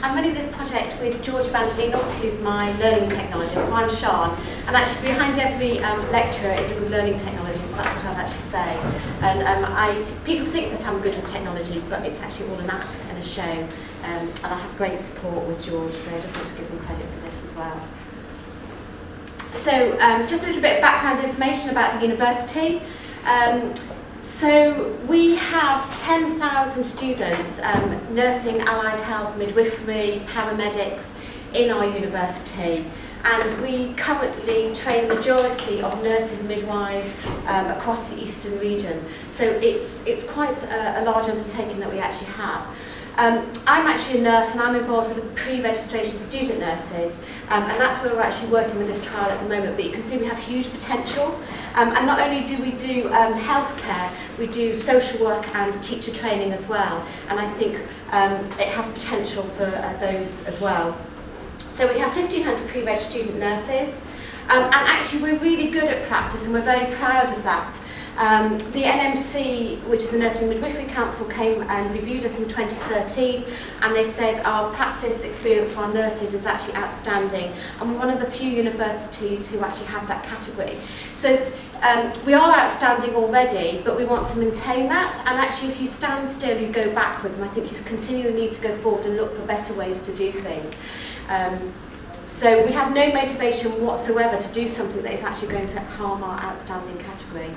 I'm running this project with George Evangelinos, who's my learning technologist. So I'm Sian, and actually behind every lecturer is a good learning technologist. So that's what I'd actually say. And people think that I'm good with technology, but it's actually all an act and a show. And I have great support with George, so I just want to give them credit for this as well. So just a little bit of background information about the university. So we have 10,000 students, nursing, allied health, midwifery, paramedics in our university. And we currently train the majority of nurses and midwives across the eastern region. So it's quite a large undertaking that we actually have. I'm actually a nurse and I'm involved with the pre-registration student nurses, and that's where we're actually working with this trial at the moment. But you can see we have huge potential, and not only do we do healthcare, we do social work and teacher training as well, and I think it has potential for those as well. So we have 1,500 pre-reg student nurses, and actually we're really good at practice and we're very proud of that. The NMC, which is the Nursing Midwifery Council, came and reviewed us in 2013, and they said our practice experience for our nurses is actually outstanding, and we're one of the few universities who actually have that category. So we are outstanding already, but we want to maintain that, and actually if you stand still you go backwards, and I think you continually need to go forward and look for better ways to do things. So we have no motivation whatsoever to do something that is actually going to harm our outstanding category.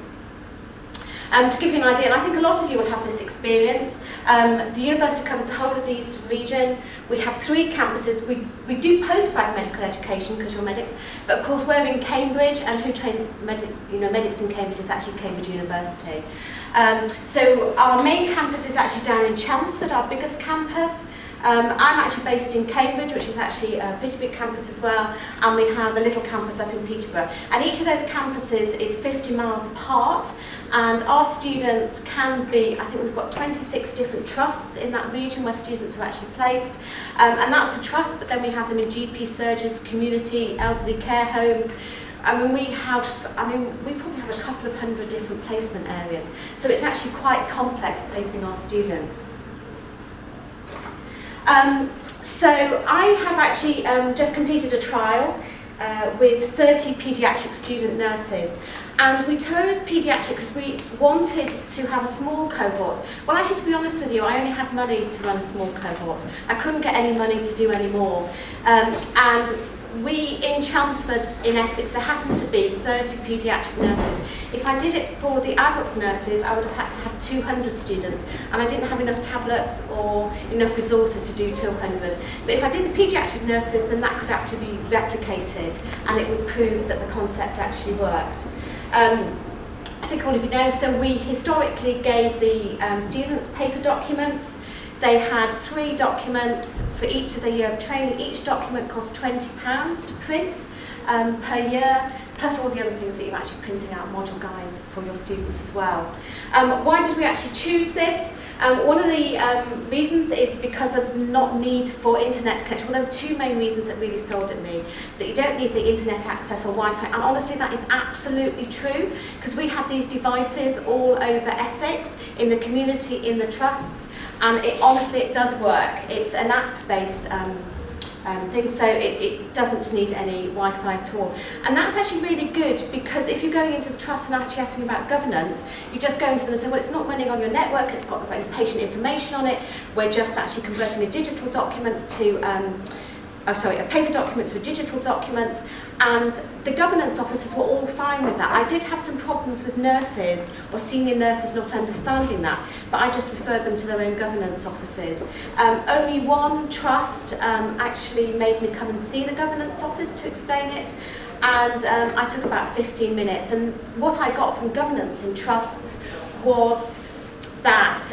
To give you an idea, and I think a lot of you will have this experience, the university covers the whole of the eastern region. We have 3 campuses. We do postgrad medical education because you're medics, but of course we're in Cambridge, and who trains medics in Cambridge is actually Cambridge University. So our main campus is actually down in Chelmsford, our biggest campus. I'm actually based in Cambridge, which is actually a pretty big campus as well, and we have a little campus up in Peterborough. And each of those campuses is 50 miles apart, and our students can be, I think we've got 26 different trusts in that region where students are actually placed, and that's the trust, but then we have them in GP surgeries, community, elderly care homes. We probably have a couple of hundred different placement areas, so it's actually quite complex placing our students. So I have actually just completed a trial with 30 paediatric student nurses, and we chose paediatric because we wanted to have a small cohort. Well, actually, to be honest with you, I only had money to run a small cohort. I couldn't get any money to do any more, and we in Chelmsford in Essex, there happened to be 30 paediatric nurses. If I did it for the adult nurses, I would have had to have 200 students, and I didn't have enough tablets or enough resources to do 200. But if I did the paediatric nurses, then that could actually be replicated, and it would prove that the concept actually worked. I think all of you know, so we historically gave the students paper documents. They had 3 documents for each of the year of training. Each document cost £20 to print per year, plus all the other things that you're actually printing out, module guides for your students as well. Why did we actually choose this? One of the reasons is because of not need for internet connection. Well, there were 2 main reasons that really sold at me. That you don't need the internet access or Wi-Fi, and honestly that is absolutely true, because we have these devices all over Essex, in the community, in the trusts, and honestly it does work. It's an app-based thing, so it doesn't need any Wi-Fi at all. And that's actually really good, because if you're going into the trust and actually asking about governance, you just go into them and say, well, it's not running on your network, it's got patient information on it, we're just actually converting a digital document to, a paper document to a digital document, and the governance officers were all fine with that. I did have some problems with nurses or senior nurses not understanding that, but I just referred them to their own governance officers. Only one trust actually made me come and see the governance office to explain it, and I took about 15 minutes. And what I got from governance in trusts was that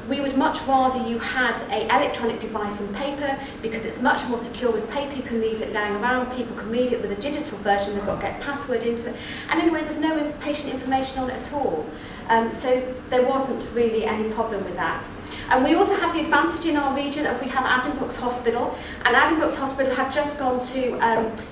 we would much rather you had an electronic device than paper, because it's much more secure with paper. You can leave it lying around, people can read it. With a digital version, they've got to get a password into it, and anyway, there's no patient information on it at all. So there wasn't really any problem with that. And we also have the advantage in our region of we have Addenbrooke's Hospital, and Addenbrooke's Hospital have just gone to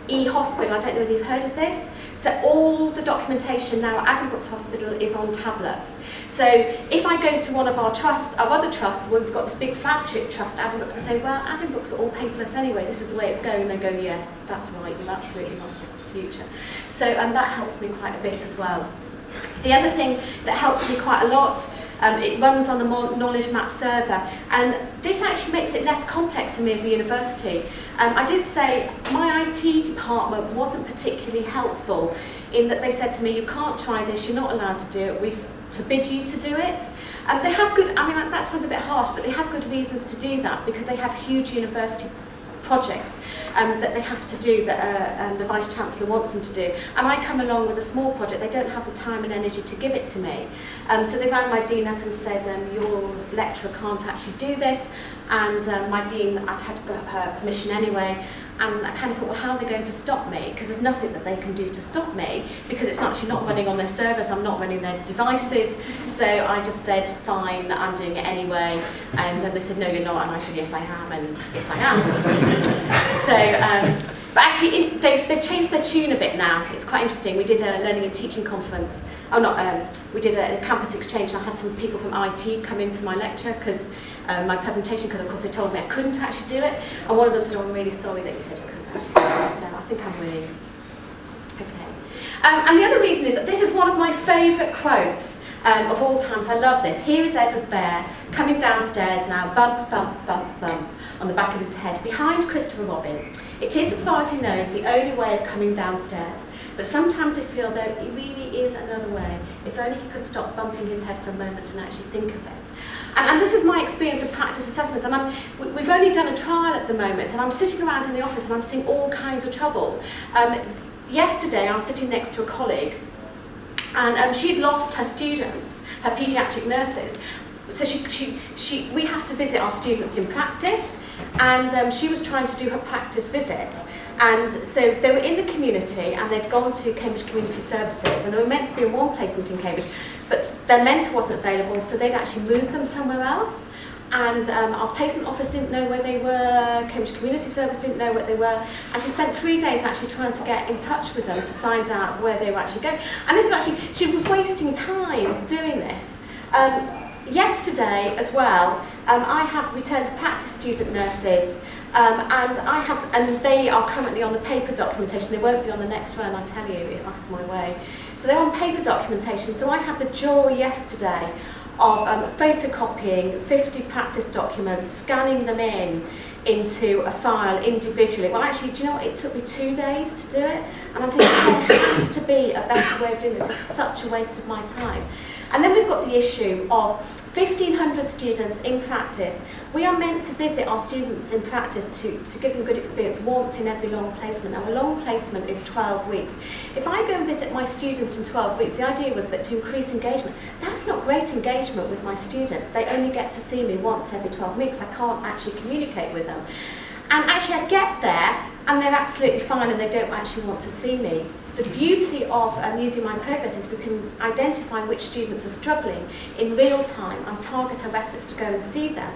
e-hospital. I don't know whether you've heard of this. So all the documentation now at Addenbrooke's Hospital is on tablets. So if I go to one of our trusts, our other trusts, where we've got this big flagship trust, Addenbrooke's, and say, well, Addenbrooke's are all paperless anyway, this is the way it's going, they go, yes, that's right, you're absolutely not, this is the future. So that helps me quite a bit as well. The other thing that helps me quite a lot, it runs on the knowledge map server, and this actually makes it less complex for me as a university. I did say my IT department wasn't particularly helpful in that they said to me, you can't try this, you're not allowed to do it, we forbid you to do it. They have good, I mean that sounds a bit harsh, but they have good reasons to do that because they have huge university projects that they have to do that the Vice-Chancellor wants them to do. And I come along with a small project, they don't have the time and energy to give it to me. So they rang my dean up and said, your lecturer can't actually do this. And my dean, I'd had her permission anyway, and I kind of thought, well, how are they going to stop me? Because there's nothing that they can do to stop me, because it's actually not running on their servers, I'm not running their devices. So I just said, fine, I'm doing it anyway. And they said, no, you're not. And I said, yes, I am, and yes, I am. So, but actually, they've changed their tune a bit now. It's quite interesting. We did a learning and teaching conference. Oh, not, we did a campus exchange, and I had some people from IT come into my lecture, because my presentation, because of course they told me I couldn't actually do it, and one of them said, oh, I'm really sorry that you said you couldn't actually do it, so I think I'm winning. Okay. And the other reason is that this is one of my favourite quotes of all times. I love this. Here is Edward Bear coming downstairs now, bump, bump, bump, bump, on the back of his head, behind Christopher Robin. It is, as far as he knows, the only way of coming downstairs. But sometimes I feel though it really is another way. If only he could stop bumping his head for a moment and actually think of it. And this is my experience of practice assessment, and we've only done a trial at the moment, and I'm sitting around in the office and I'm seeing all kinds of trouble. Yesterday I was sitting next to a colleague, and she'd lost her students, her paediatric nurses. So we have to visit our students in practice, and she was trying to do her practice visits. And so they were in the community, and they'd gone to Cambridge Community Services, and they were meant to be in one placement in Cambridge, but their mentor wasn't available, so they'd actually moved them somewhere else. And our placement office didn't know where they were, Cambridge Community Service didn't know where they were, and she spent 3 days actually trying to get in touch with them to find out where they were actually going. And this was actually, she was wasting time doing this. Yesterday as well, I have returned to practice student nurses, and they are currently on the paper documentation. They won't be on the next run, I tell you, if I have my way. So they're on paper documentation. So I had the joy yesterday of photocopying 50 practice documents, scanning them into a file individually. Well, actually, do you know what? It took me 2 days to do it. And I'm thinking, there has to be a better way of doing this. It's such a waste of my time. And then we've got the issue of 1,500 students in practice. We are meant to visit our students in practice to give them a good experience once in every long placement. Now, a long placement is 12 weeks. If I go and visit my students in 12 weeks, the idea was that to increase engagement. That's not great engagement with my student. They only get to see me once every 12 weeks. I can't actually communicate with them. And actually, I get there, and they're absolutely fine, and they don't actually want to see me. The beauty of using my progress is we can identify which students are struggling in real time and target our efforts to go and see them.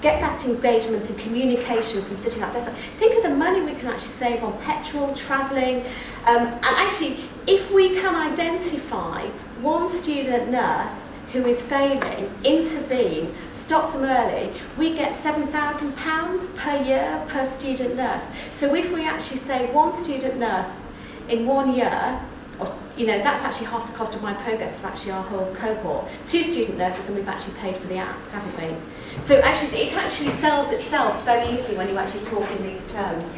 Get that engagement and communication from sitting at desk. Think of the money we can actually save on petrol, travelling, and actually, if we can identify one student nurse who is failing, intervene, stop them early, we get £7,000 per year per student nurse. So if we actually say one student nurse in 1 year, or, you know, that's actually half the cost of my progress for actually our whole cohort. 2 student nurses, and we've actually paid for the app, haven't we? So actually, it actually sells itself very easily when you actually talk in these terms.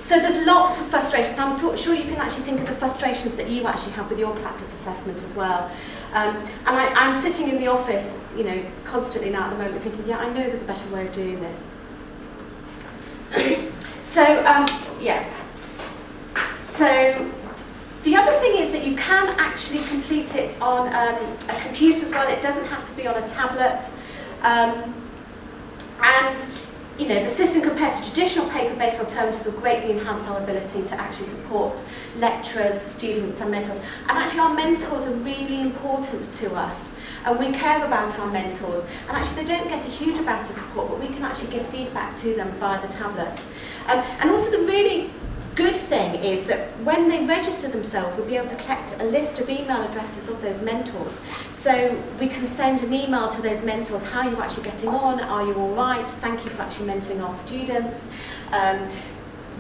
So there's lots of frustrations. I'm sure you can actually think of the frustrations that you actually have with your practice assessment as well. And I'm sitting in the office, you know, constantly now at the moment thinking, yeah, I know there's a better way of doing this. Yeah. So the other thing is that you can actually complete it on a computer as well. It doesn't have to be on a tablet. And you know, the system compared to traditional paper-based alternatives will greatly enhance our ability to actually support lecturers, students and mentors. And actually our mentors are really important to us, and we care about our mentors. And actually they don't get a huge amount of support, but we can actually give feedback to them via the tablets. And also the really good thing is that when they register themselves, we'll be able to collect a list of email addresses of those mentors. So we can send an email to those mentors, how are you actually getting on, are you all right, thank you for actually mentoring our students.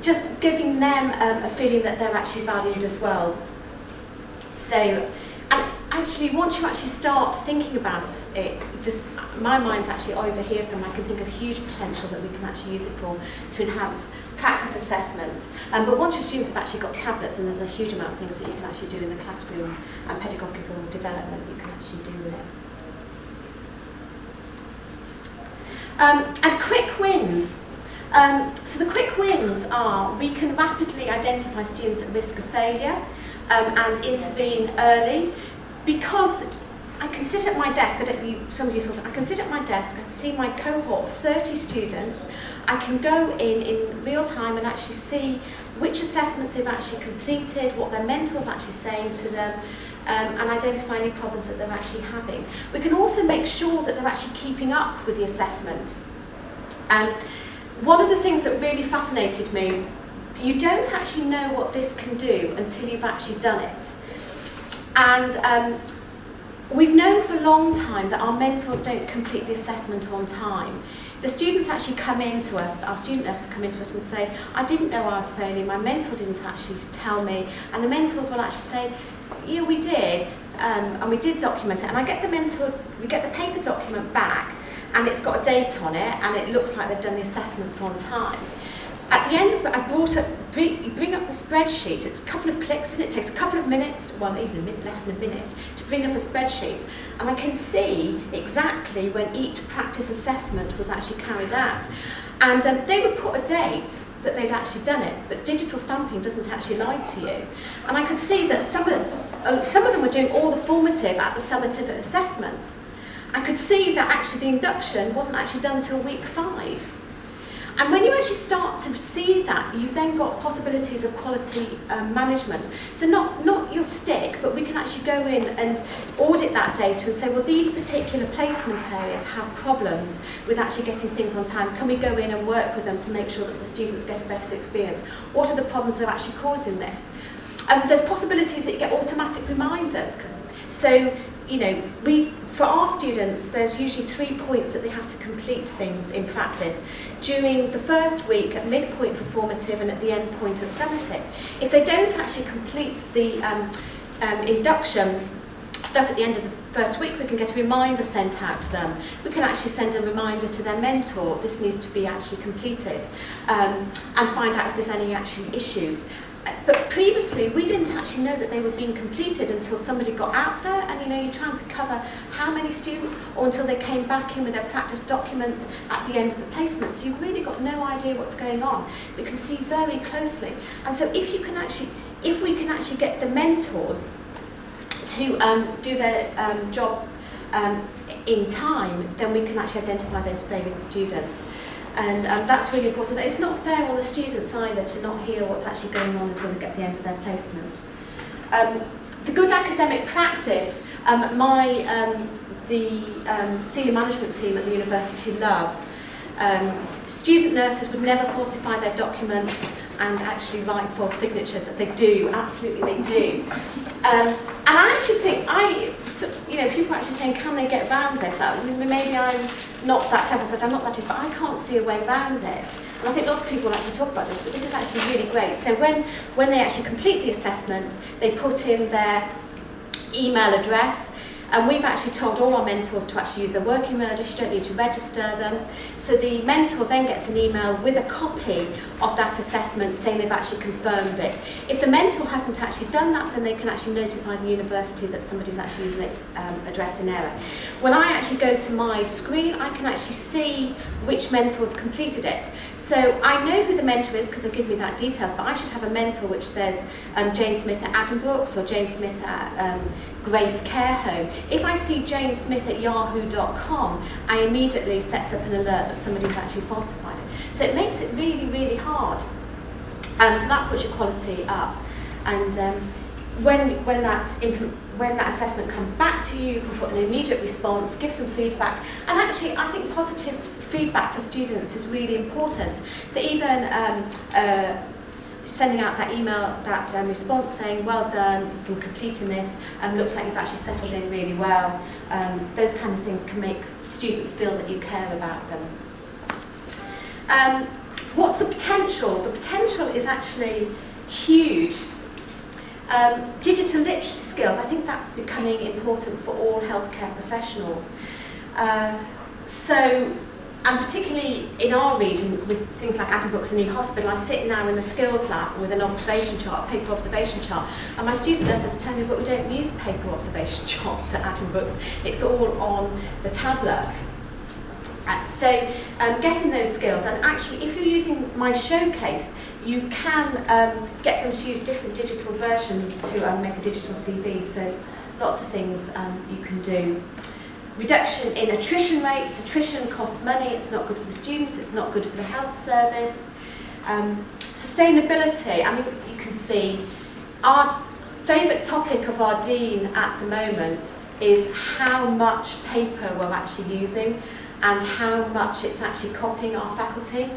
Just giving them a feeling that they're actually valued as well. So, and actually, once you actually start thinking about it, my mind's actually over here, so I can think of huge potential that we can actually use it for to enhance practice assessment. But once your students have actually got tablets, and there's a huge amount of things that you can actually do in the classroom and pedagogical development you can actually do with it. And quick wins. So the quick wins are we can rapidly identify students at risk of failure and intervene early, because I can sit at my desk, I can sit at my desk, I can see my cohort of 30 students, I can go in real time and actually see which assessments they've actually completed, what their mentor's actually saying to them, and identify any problems that they're actually having. We can also make sure that they're actually keeping up with the assessment. One of the things that really fascinated me, you don't actually know what this can do until you've actually done it. And we've known for a long time that our mentors don't complete the assessment on time. The students actually come in to us, our student nurses come in to us and say, I didn't know I was failing, my mentor didn't actually tell me, and the mentors will actually say, yeah, we did, and we did document it, and we get the paper document back, and it's got a date on it, and it looks like they've done the assessments on time. At the end of it, you bring up the spreadsheet, it's a couple of clicks and it takes a couple of minutes, well even a minute, less than a minute, to bring up a spreadsheet, and I can see exactly when each practice assessment was actually carried out. And they would put a date that they'd actually done it, but digital stamping doesn't actually lie to you. And I could see that some of them were doing all the formative at the summative assessment. I could see that actually the induction wasn't actually done until week 5. And when you actually start to see that, you've then got possibilities of quality management. So not your stick, but we can actually go in and audit that data and say, well, these particular placement areas have problems with actually getting things on time. Can we go in and work with them to make sure that the students get a better experience? What are the problems that are actually causing this? There's possibilities that you get automatic reminders. So, you know, for our students, there's usually 3 points that they have to complete things in practice. During the first week, at midpoint for formative and at the end point at summative. If they don't actually complete the induction stuff at the end of the first week, we can get a reminder sent out to them. We can actually send a reminder to their mentor, this needs to be actually completed, and find out if there's any actual issues. But previously, we didn't actually know that they were being completed until somebody got out there, and you know, you're trying to cover how many students, or until they came back in with their practice documents at the end of the placement. So you've really got no idea what's going on. We can see very closely. And so if we can actually get the mentors to do their job in time, then we can actually identify those failing students. And that's really important. It's not fair on the students either to not hear what's actually going on until they get to the end of their placement. The good academic practice, the senior management team at the university love. Student nurses would never falsify their documents and actually write false signatures. They do, absolutely they do. And I actually think, people are actually saying, can they get around this? Maybe I'm not that clever, so I'm not that, but I can't see a way around it. And I think lots of people will actually talk about this, but this is actually really great. So when they actually complete the assessment, they put in their email address, and we've actually told all our mentors to actually use their work email address. You don't need to register them. So the mentor then gets an email with a copy of that assessment saying they've actually confirmed it. If the mentor hasn't actually done that, then they can actually notify the university that somebody's actually using the address in error. When I actually go to my screen, I can actually see which mentor's completed it. So I know who the mentor is because they've given me that details, but I should have a mentor which says Jane Smith at Addenbrooke's or Jane Smith at Grace Care Home. If I see Jane Smith at yahoo.com, I immediately set up an alert that somebody's actually falsified it. So it makes it really, really hard. So that puts your quality up. And when that assessment comes back to you, you can put an immediate response, give some feedback, and actually I think positive feedback for students is really important. So even sending out that email, that response saying, well done for completing this, looks like you've actually settled in really well. Those kind of things can make students feel that you care about them. What's the potential? The potential is actually huge. Digital literacy skills, I think that's becoming important for all healthcare professionals. And particularly in our region, with things like Addenbrooke's and e-hospital, I sit now in the skills lab with an observation chart, a paper observation chart, and my student nurses tell me, but we don't use paper observation charts at Addenbrooke's, it's all on the tablet. Getting those skills, and actually if you're using my showcase, you can get them to use different digital versions to make a digital CV, so lots of things you can do. Reduction in attrition rates. Attrition costs money, it's not good for the students, it's not good for the health service. Sustainability, I mean, you can see our favourite topic of our dean at the moment is how much paper we're actually using and how much it's actually costing our faculty.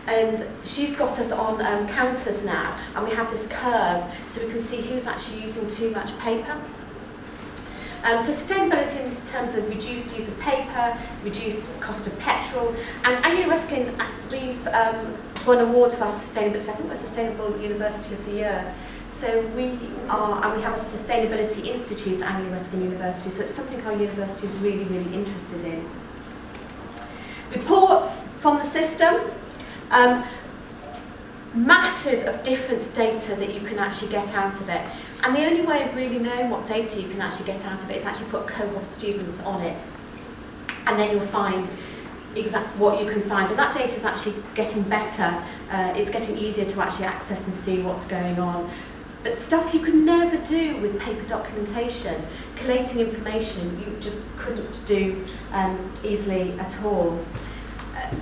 And she's got us on counters now, and we have this curve so we can see who's actually using too much paper. Sustainability in terms of reduced use of paper, reduced cost of petrol, and Anglia Ruskin, we've won awards for our sustainability. I think we're Sustainable University of the Year. So we are, and we have a Sustainability Institute at Anglia Ruskin University, so it's something our university is really, really interested in. Reports from the system. Masses of different data that you can actually get out of it. And the only way of really knowing what data you can actually get out of it is actually put a cohort of students on it. And then you'll find exactly what you can find. And that data is actually getting better. It's getting easier to actually access and see what's going on. But stuff you could never do with paper documentation, collating information, you just couldn't do easily at all.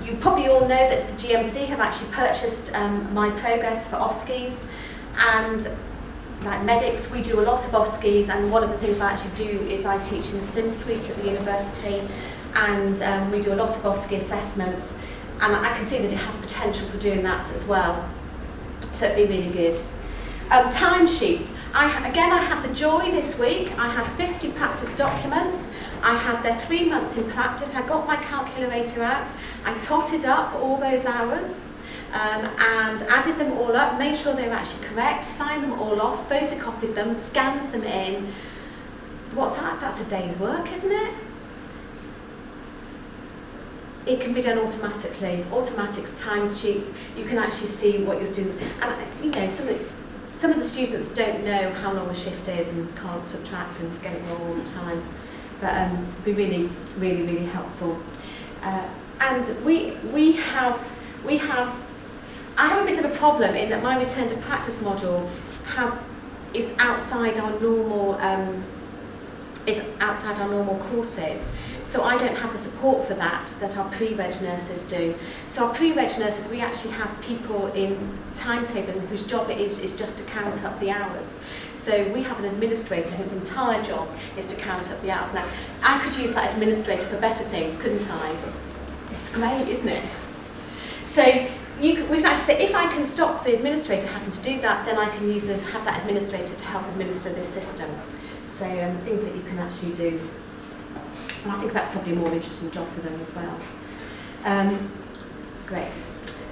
You probably all know that the GMC have actually purchased My Progress for OSCEs, and like medics, we do a lot of OSCEs, and one of the things I actually do is I teach in the Sim Suite at the university, and we do a lot of OSCE assessments, and I can see that it has potential for doing that as well, so it'd be really good. Timesheets. I had the joy this week. I had 50 practice documents. I had their 3 months in practice. I got my calculator out. I totted up all those hours and added them all up, made sure they were actually correct, signed them all off, photocopied them, scanned them in. What's that? That's a day's work, isn't it? It can be done automatically. Automatics, timesheets. You can actually see what your students, and you know, some of the students don't know how long a shift is and can't subtract and get it wrong all the time. But it'd be really, really, really helpful. And I have a bit of a problem in that my return to practice module is outside our normal courses. So I don't have the support for that our pre-reg nurses do. So our pre-reg nurses, we actually have people in timetable whose job it is just to count up the hours. So we have an administrator whose entire job is to count up the hours. Now, I could use that administrator for better things, couldn't I? It's great, isn't it? So we can actually say, if I can stop the administrator having to do that, then I can have that administrator to help administer this system. So things that you can actually do. And I think that's probably a more interesting job for them as well. Great.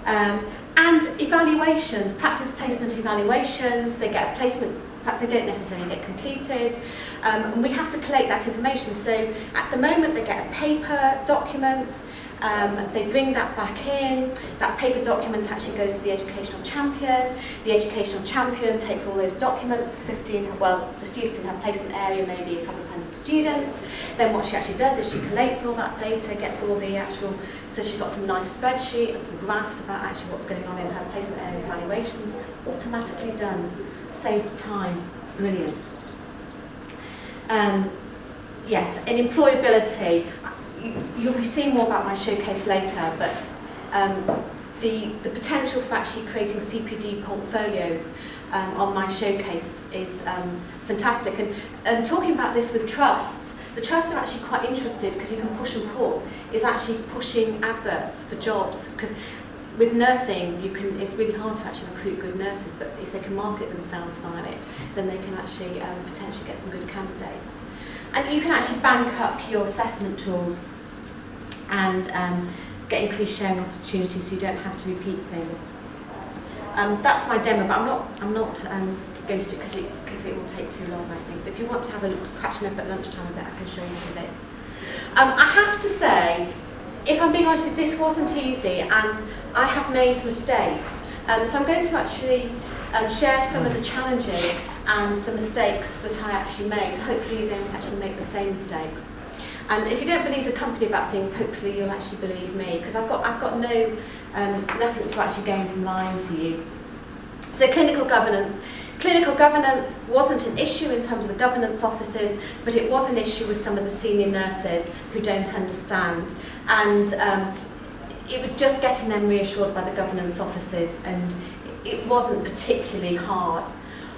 And evaluations, practice placement evaluations, they get a placement, they don't necessarily get completed. And we have to collate that information. So at the moment they get a paper document, they bring that back in, that paper document actually goes to the educational champion. The educational champion takes all those documents for 15, well, the students in her placement area, maybe a couple of hundred students. Then what she actually does is she collates all that data, gets all the actual, so she's got some nice spreadsheet and some graphs about actually what's going on in her placement area evaluations, automatically done, saved time, brilliant. Yes, and employability. You'll be seeing more about my showcase later, but the potential for actually creating CPD portfolios on my showcase is fantastic. And talking about this with trusts, the trusts are actually quite interested because you can push and pull, is actually pushing adverts for jobs. Because with nursing, it's really hard to actually recruit good nurses, but if they can market themselves via it, then they can actually potentially get some good candidates. And you can actually bank up your assessment tools and get increased sharing opportunities so you don't have to repeat things. That's my demo, but I'm not going to do it because it will take too long, I think. But if you want to have a catch me up at lunchtime a bit, I can show you some bits. I have to say, if I'm being honest, this wasn't easy, and I have made mistakes. So I'm going to actually share some of the challenges and the mistakes that I actually made. So hopefully you don't actually make the same mistakes. And if you don't believe the company about things, hopefully you'll actually believe me, because I've got nothing to actually gain from lying to you. So clinical governance. Clinical governance wasn't an issue in terms of the governance officers, but it was an issue with some of the senior nurses who don't understand. And it was just getting them reassured by the governance officers, and it wasn't particularly hard.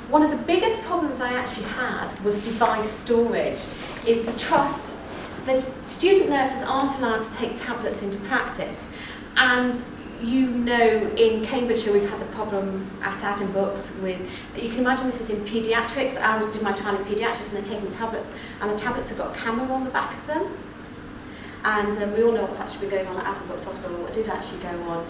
One of the biggest problems I actually had was device storage, is the trust. The student nurses aren't allowed to take tablets into practice, and you know, in Cambridgeshire we've had the problem at Addenbrooke's with, you can imagine this is in paediatrics. I was doing my trial in paediatrics and they're taking tablets, and the tablets have got a camera on the back of them. And we all know what's actually been going on at Addenbrooke's Hospital, what did actually go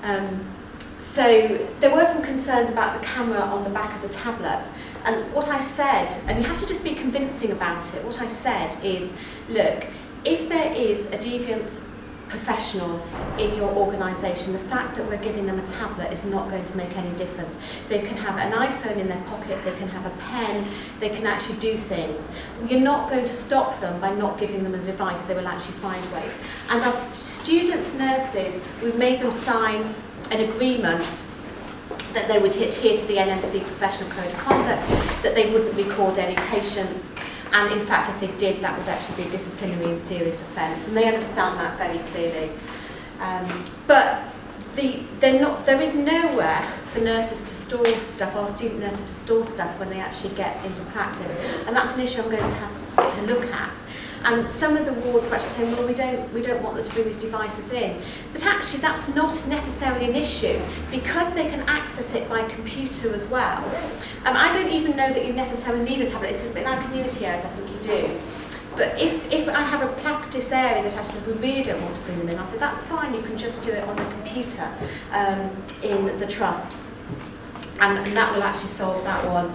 on. So there were some concerns about the camera on the back of the tablet. And what I said, and you have to just be convincing about it, what I said is, look, if there is a deviant professional in your organisation, the fact that we're giving them a tablet is not going to make any difference. They can have an iPhone in their pocket, they can have a pen, they can actually do things. You're not going to stop them by not giving them a device. They will actually find ways. And our students, nurses, we've made them sign an agreement that they would adhere to the NMC Professional Code of Conduct, that they wouldn't record any patients, and in fact if they did, that would actually be a disciplinary and serious offence, and they understand that very clearly. But there is nowhere for nurses to store stuff, or student nurses to store stuff when they actually get into practice, and that's an issue I'm going to have to look at. And some of the wards are actually saying, well, we don't want them to bring these devices in. But actually, that's not necessarily an issue, because they can access it by computer as well. I don't even know that you necessarily need a tablet. It's in our community areas, I think you do. But if I have a practice area that actually says, we really don't want to bring them in, I say, that's fine, you can just do it on the computer in the trust. And that will actually solve that one.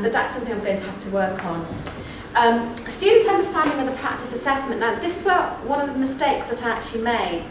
But that's something I'm going to have to work on. Student understanding of the practice assessment. Now, this is one of the mistakes that I actually made.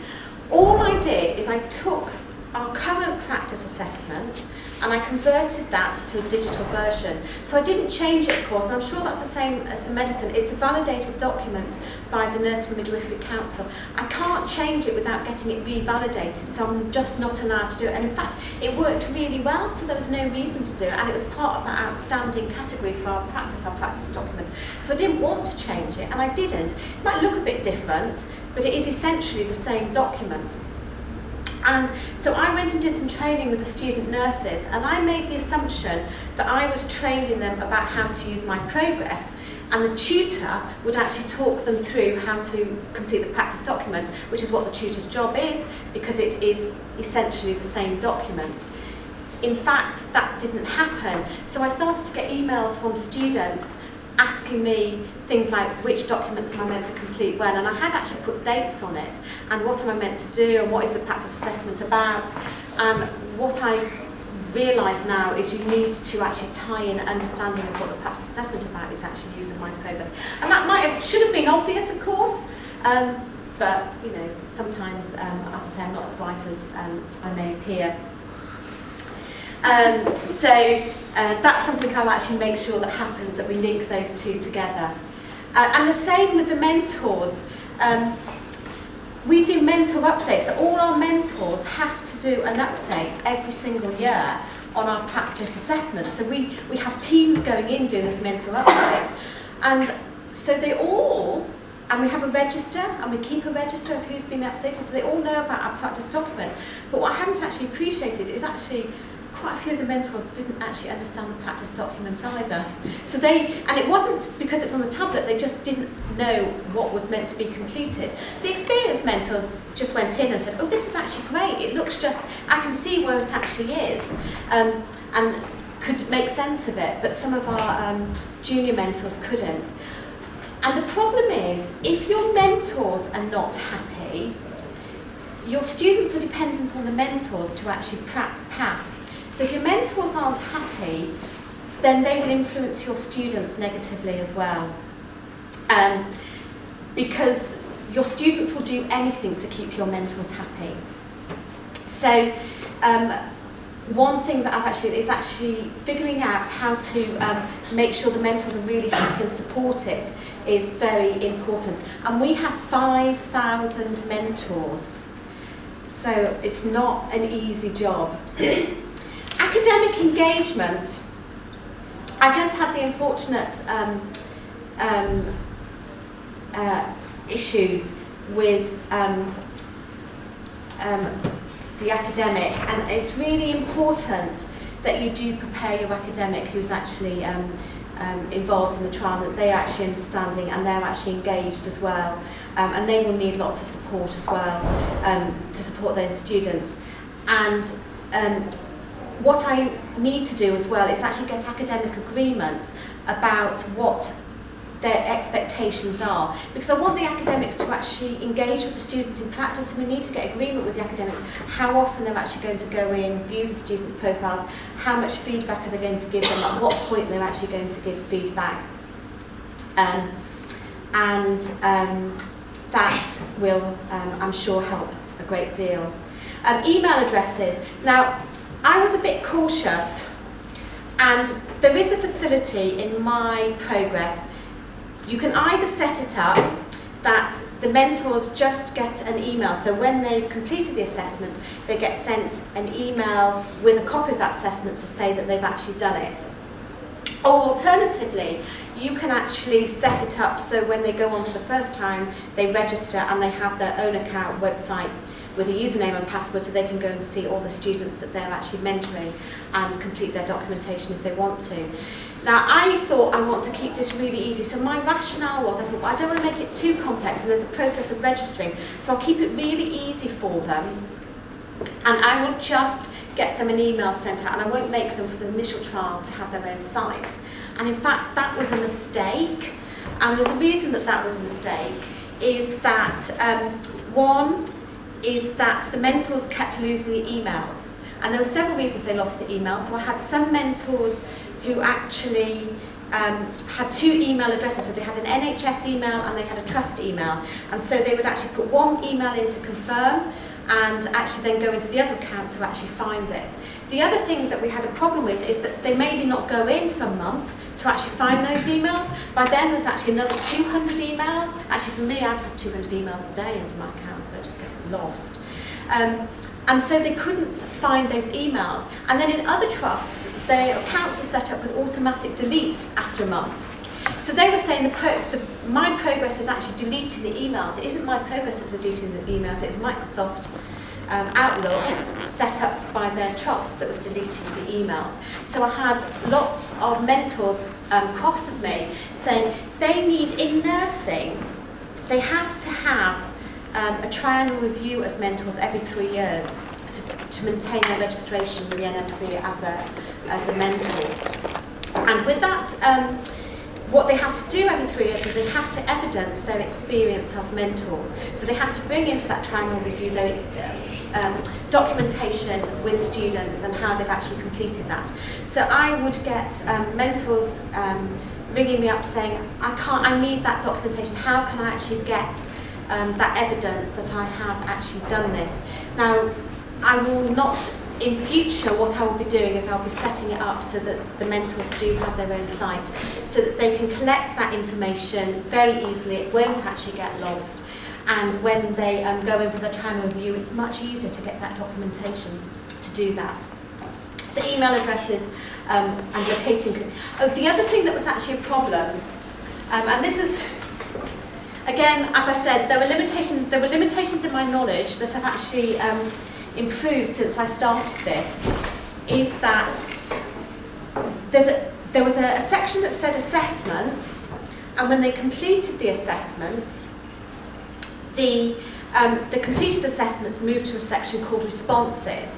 All I did is I took our current practice assessment and I converted that to a digital version. So I didn't change it, of course, and I'm sure that's the same as for medicine. It's a validated document by the Nursing Midwifery Council. I can't change it without getting it revalidated, so I'm just not allowed to do it. And in fact, it worked really well, so there was no reason to do it, and it was part of that outstanding category for our practice document. So I didn't want to change it, and I didn't. It might look a bit different, but it is essentially the same document. And so I went and did some training with the student nurses, and I made the assumption that I was training them about how to use my progress, and the tutor would actually talk them through how to complete the practice document, which is what the tutor's job is, because it is essentially the same document. In fact, that didn't happen. So I started to get emails from students asking me things like, which documents am I meant to complete when? And I had actually put dates on it, and what am I meant to do, and what is the practice assessment about. And what I realise now is you need to actually tie in understanding of what the practice assessment about is actually use of my progress. And that should have been obvious, of course, but you know, sometimes, as I say, I'm not as bright as I may appear. So that's something I'll actually make sure that happens, that we link those two together. And the same with the mentors. We do mentor updates, so all our mentors have to do an update every single year on our practice assessment. So we have teams going in doing this mentor update. And so they all, and we have a register, and we keep a register of who's been updated, so they all know about our practice document. But what I hadn't actually appreciated is actually quite a few of the mentors didn't actually understand the practice document either. So and it wasn't because it was on the tablet, they just didn't know what was meant to be completed. The experienced mentors just went in and said, oh, this is actually great, it looks just, I can see where it actually is, and could make sense of it, but some of our junior mentors couldn't. And the problem is, if your mentors are not happy, your students are dependent on the mentors to actually pass. So if your mentors aren't happy, then they will influence your students negatively as well. Because your students will do anything to keep your mentors happy. So one thing that is actually figuring out how to make sure the mentors are really happy and supported is very important. And we have 5,000 mentors. So it's not an easy job. Academic engagement. I just had the unfortunate issues with the academic, and it's really important that you do prepare your academic who's actually involved in the trial, that they are actually understanding and they're actually engaged as well, and they will need lots of support as well to support those students. And what I need to do as well is actually get academic agreement about what their expectations are, because I want the academics to actually engage with the students in practice, and we need to get agreement with the academics how often they're actually going to go in, view the student profiles, how much feedback are they going to give them, at what point they're actually going to give feedback. That will, I'm sure, help a great deal. Email addresses. Now, I was a bit cautious, and there is a facility in my progress. You can either set it up that the mentors just get an email, so when they've completed the assessment, they get sent an email with a copy of that assessment to say that they've actually done it. Or alternatively, you can actually set it up so when they go on for the first time, they register and they have their own account website with a username and password, so they can go and see all the students that they're actually mentoring and complete their documentation if they want to. Now, I thought I want to keep this really easy, so my rationale was, I thought, well, I don't want to make it too complex, and there's a process of registering, so I'll keep it really easy for them, and I will just get them an email sent out, and I won't make them for the initial trial to have their own site. And in fact, that was a mistake, and there's a reason that that was a mistake, is that one is that the mentors kept losing the emails, and there were several reasons they lost the emails. So I had some mentors who actually had two email addresses, so they had an NHS email and they had a trust email, and so they would actually put one email in to confirm and actually then go into the other account to actually find it. The other thing that we had a problem with is that they maybe not go in for a month to actually find those emails. By then there's actually another 200 emails. Actually for me, I'd have 200 emails a day into my account, so I just get lost. And so they couldn't find those emails. And then in other trusts, their accounts were set up with automatic delete after a month. So they were saying my progress is actually deleting the emails. It isn't my progress of deleting the emails, it's Microsoft Outlook set up by their trust that was deleting the emails. So I had lots of mentors cross of me saying they need, in nursing, they have to have a triennial review as mentors every 3 years to maintain their registration with the NMC as a mentor. And with that, what they have to do every 3 years is they have to evidence their experience as mentors. So they have to bring into that triennial review their documentation with students and how they've actually completed that. So I would get mentors ringing me up saying, I need that documentation. How can I actually get that evidence that I have actually done this? Now, I will not, in future, what I will be doing is I'll be setting it up so that the mentors do have their own site, so that they can collect that information very easily. It won't actually get lost. And when they go in for the triennial review, it's much easier to get that documentation to do that. So email addresses and locating. Oh, the other thing that was actually a problem, and this was, again, as I said, there were limitations in my knowledge that have actually improved since I started this, is that there was a section that said assessments, and when they completed the assessments, the completed assessments moved to a section called responses.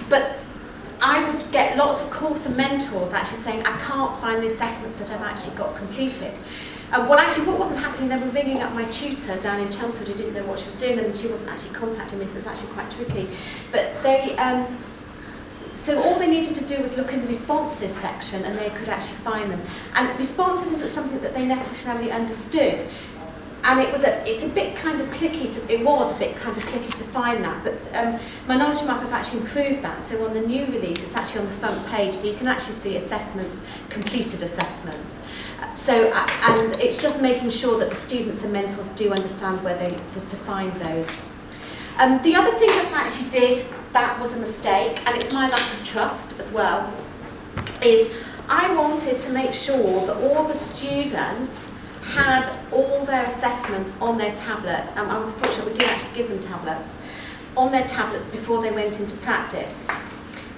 But I would get lots of calls from mentors actually saying, I can't find the assessments that I've actually got completed. What wasn't happening, they were ringing up my tutor down in Chelmsford who didn't know what she was doing, and she wasn't actually contacting me, so it was actually quite tricky. But so all they needed to do was look in the responses section and they could actually find them. And responses isn't something that they necessarily understood. And it's a bit kind of clicky, it was a bit kind of clicky to find that, but my knowledge map have actually improved that. So on the new release, it's actually on the front page, so you can actually see assessments, completed assessments. And it's just making sure that the students and mentors do understand where to find those. The other thing that I actually did that was a mistake, and it's my lack of trust as well, is I wanted to make sure that all the students had all their assessments on their tablets, and I was fortunate we did actually give them tablets, on their tablets before they went into practice.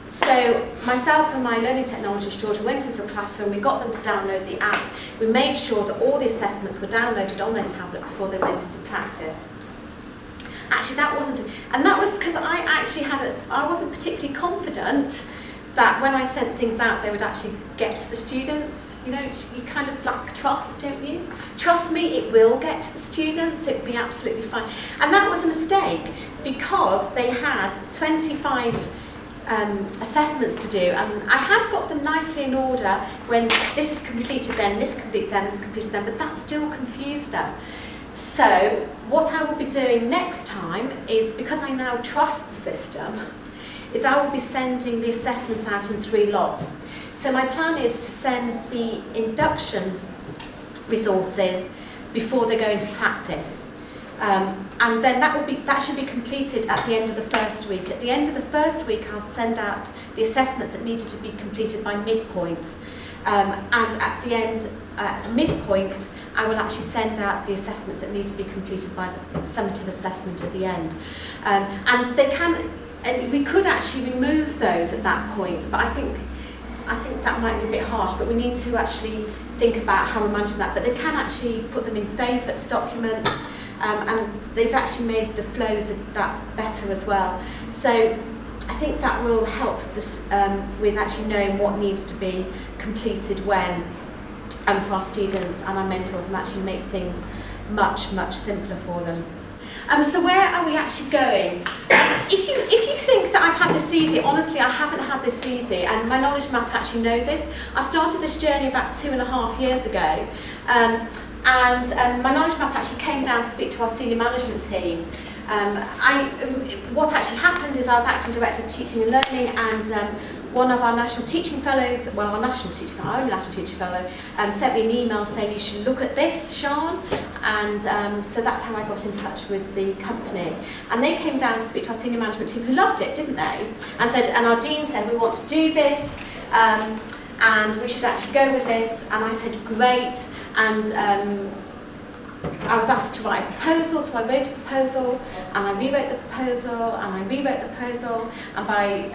So myself and my learning technologist, Georgia, went into a classroom, we got them to download the app, we made sure that all the assessments were downloaded on their tablet before they went into practice. Actually, that was because I wasn't particularly confident that when I sent things out, they would actually get to the students. You know, you kind of lack trust, don't you? Trust me, it will get to the students, it'll be absolutely fine. And that was a mistake, because they had 25 assessments to do, and I had got them nicely in order when this is completed then, this completed then, this completed then, but that still confused them. So what I will be doing next time is, because I now trust the system, is I will be sending the assessments out in 3 lots. So my plan is to send the induction resources before they go into practice. And then that should be completed at the end of the first week. At the end of the first week, I'll send out the assessments that needed to be completed by midpoint. And at the end, midpoint, I will actually send out the assessments that need to be completed by the summative assessment at the end. And we could actually remove those at that point, but I think that might be a bit harsh, but we need to actually think about how we manage that. But they can actually put them in favourites documents, and they've actually made the flows of that better as well. So I think that will help this, with actually knowing what needs to be completed when, for our students and our mentors, and actually make things much, much simpler for them. So where are we actually going? If you think that I've had this easy, honestly, I haven't had this easy, and my knowledge map actually know this. I started this journey about 2.5 years ago, and my knowledge map actually came down to speak to our senior management team. What actually happened is I was acting director of teaching and learning, and one of our national teaching fellows, our only national teaching fellow, sent me an email saying you should look at this, Sian, and so that's how I got in touch with the company. And they came down to speak to our senior management team, who loved it, didn't they? And our dean said, we want to do this, and we should actually go with this, and I said, great, and I was asked to write a proposal, so I wrote a proposal, and I rewrote the proposal, and I rewrote the proposal, and by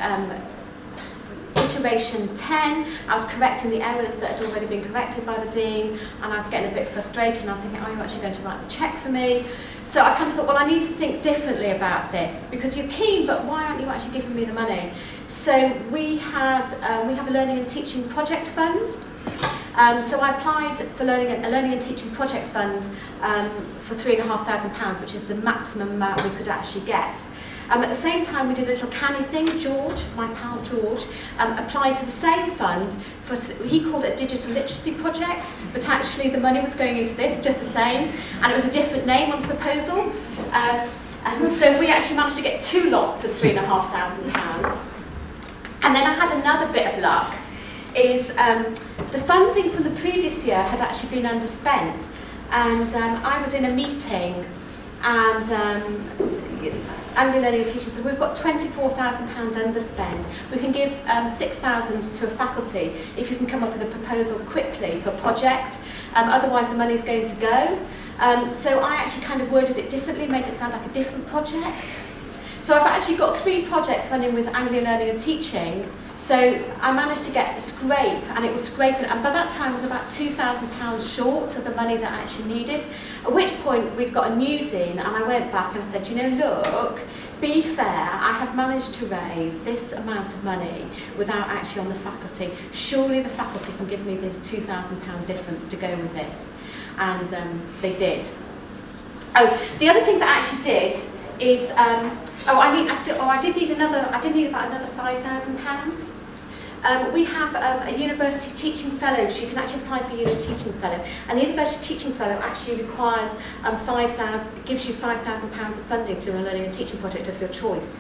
iteration 10, I was correcting the errors that had already been corrected by the dean, and I was getting a bit frustrated, and I was thinking, are you actually going to write the cheque for me? So I kind of thought, well, I need to think differently about this, because you're keen, but why aren't you actually giving me the money? So we have a learning and teaching project fund. So I applied for a learning and teaching project fund for £3,500, which is the maximum amount we could actually get. At the same time, we did a little canny thing. George, my pal George, applied to the same fund for, he called it a digital literacy project, but actually the money was going into this just the same, and it was a different name on the proposal. So we actually managed to get 2 lots of £3,500. And then I had another bit of luck, is the funding from the previous year had actually been underspent, and I was in a meeting, and Annual Learning and Teaching said, we've got £24,000 underspend. We can give £6,000 to a faculty if you can come up with a proposal quickly for a project, otherwise the money's going to go. So I actually kind of worded it differently, made it sound like a different project. So I've actually got 3 projects running with Anglia Learning and Teaching. So I managed to get a scrape, and it was scraping, and by that time I was about £2,000 short of the money that I actually needed. At which point we'd got a new dean, and I went back and I said, you know, look, be fair, I have managed to raise this amount of money without actually on the faculty. Surely the faculty can give me the £2,000 difference to go with this. And they did. Oh, the other thing that I actually did is, I did need about another £5,000. We have a university teaching fellow, so you can actually apply for a uni teaching fellow, and the university teaching fellow actually requires gives you £5,000 of funding to run a learning and teaching project of your choice.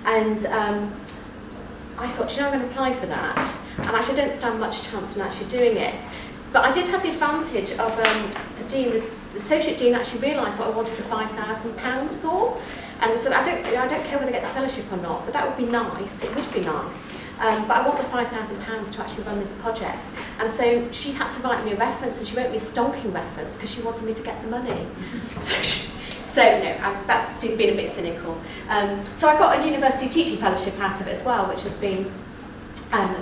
And I thought, you know, I'm going to apply for that, and actually I don't stand much chance in actually doing it. But I did have the advantage of the dean, the associate dean actually realised what I wanted the £5,000 for, and said, I don't care whether I get the fellowship or not, but that would be nice, it would be nice. But I want the £5,000 to actually run this project. And so she had to write me a reference, and she wrote me a stonking reference because she wanted me to get the money. So that's been a bit cynical. So I got a university teaching fellowship out of it as well, which has been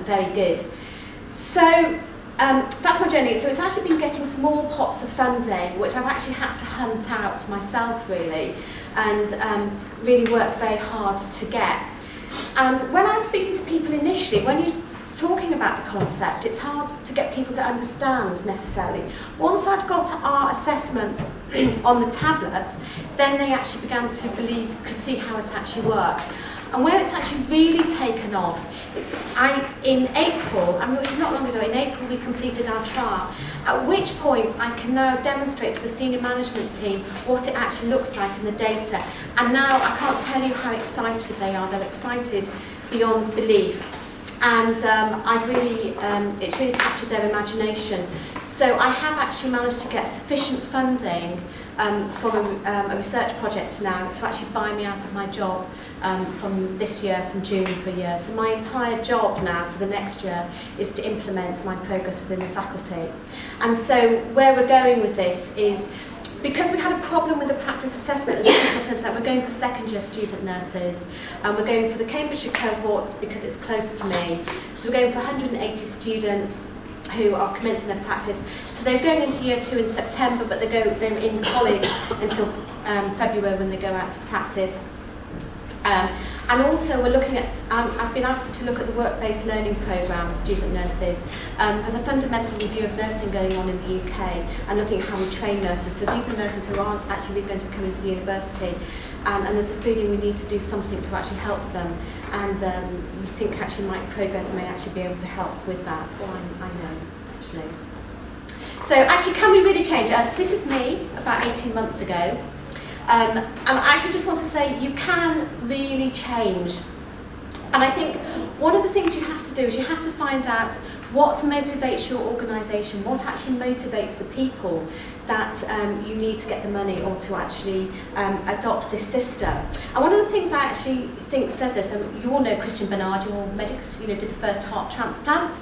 very good. So that's my journey. So it's actually been getting small pots of funding, which I've actually had to hunt out myself really, and really work very hard to get. And when I was speaking to people initially, when you're talking about the concept, it's hard to get people to understand necessarily. Once I'd got our assessment on the tablets, then they actually began to could see how it actually worked. And where it's actually really taken off is in April, which is not long ago, in April we completed our trial, at which point I can now demonstrate to the senior management team what it actually looks like in the data. And now I can't tell you how excited they are. They're excited beyond belief. And it's really captured their imagination. So I have actually managed to get sufficient funding from a research project now to actually buy me out of my job from this year, from June for a year. So my entire job now for the next year is to implement my progress within the faculty. And so where we're going with this is, because we had a problem with the practice assessment, we're going for second year student nurses, and we're going for the Cambridgeshire cohort because it's close to me. So we're going for 180 students who are commencing their practice. So they're going into year 2 in September, but they're in college until February when they go out to practice. And also we're looking at, I've been asked to look at the work-based learning programme of student nurses. There's a fundamental review of nursing going on in the UK and looking at how we train nurses. So these are nurses who aren't actually really going to be coming to the university, and there's a feeling we need to do something to actually help them. And we think actually my progress may actually be able to help with that. Well, I know, actually. So actually, can we really change? This is me about 18 months ago. And I actually just want to say you can really change. And I think one of the things you have to do is you have to find out what motivates your organisation, what actually motivates the people that you need to get the money or to actually adopt this system. And one of the things I actually think says this, and you all know Christian Bernard, your medic, did the first heart transplant.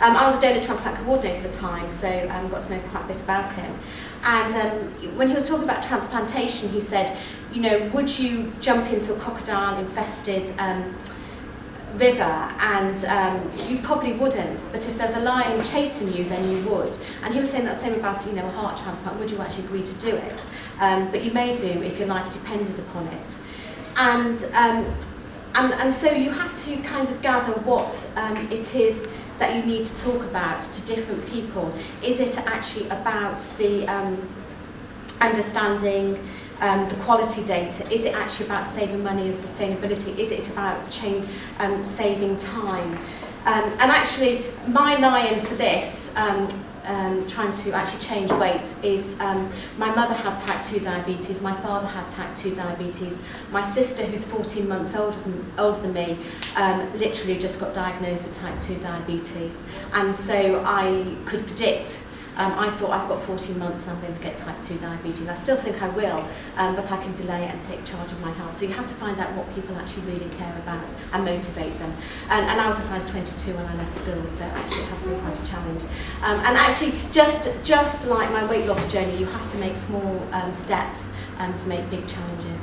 I was a donor transplant coordinator at the time, so got to know quite a bit about him. And when he was talking about transplantation, he said, would you jump into a crocodile-infested river? And you probably wouldn't, but if there's a lion chasing you, then you would. And he was saying that same about a heart transplant. Would you actually agree to do it? But you may do if your life depended upon it. And so you have to kind of gather what it is that you need to talk about to different people. Is it actually about the understanding the quality data? Is it actually about saving money and sustainability? Is it about saving time? And actually, my lion for this, trying to actually change weight, is my mother had type 2 diabetes, my father had type 2 diabetes, my sister, who's 14 months older than me, literally just got diagnosed with type 2 diabetes. And so I could predict, I thought I've got 14 months and I'm going to get type 2 diabetes. I still think I will, but I can delay it and take charge of my health. So you have to find out what people actually really care about and motivate them. And I was a size 22 when I left school, so actually it has been quite a challenge. And actually, just like my weight loss journey, you have to make small steps to make big challenges.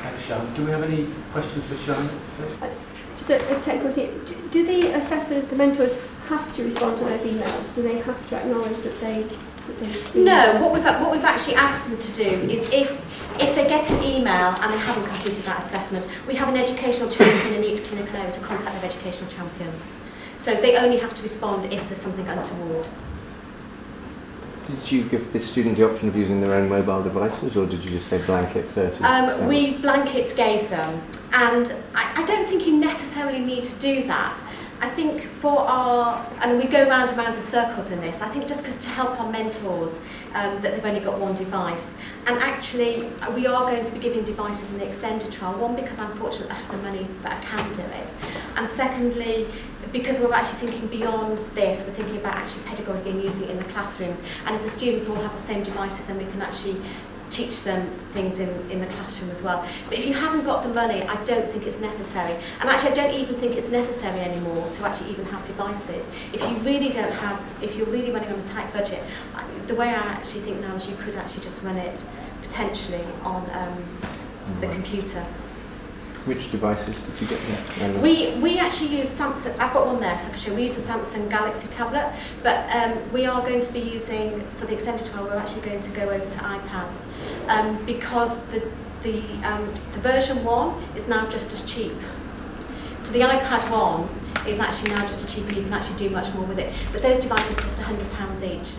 Thanks, Sharon. Do we have any questions for Sharon at this stage? Just a technical thing. Do the assessors, the mentors, have to respond to those emails? Do they have to acknowledge that they've seen? No, what we've actually asked them to do is if they get an email and they haven't completed that assessment, we have an educational champion in each clinical area to contact their educational champion. So they only have to respond if there's something untoward. Did you give the student the option of using their own mobile devices, or did you just say blanket 30? We blanket gave them, and I don't think you necessarily need to do that. I think and we go round and round in circles in this, I think just because to help our mentors that they've only got one device. And actually, we are going to be giving devices in the extended trial, one, because I'm fortunate I have the money that I can do it, and secondly, because we're actually thinking beyond this, we're thinking about actually pedagogy and using it in the classrooms, and if the students all have the same devices, then we can actually teach them things in the classroom as well. But if you haven't got the money, I don't think it's necessary. And actually, I don't even think it's necessary anymore to actually even have devices. If you really don't have, if you're really running on a tight budget, the way I actually think now is you could actually just run it potentially on the computer. Which devices did you get there? We actually use Samsung. I've got one there, so I can show. We use a Samsung Galaxy tablet, but we are going to be using, for the extended trial, we're actually going to go over to iPads because the version 1 is now just as cheap. So the iPad 1 is actually now just as cheap, and you can actually do much more with it. But those devices cost £100 each.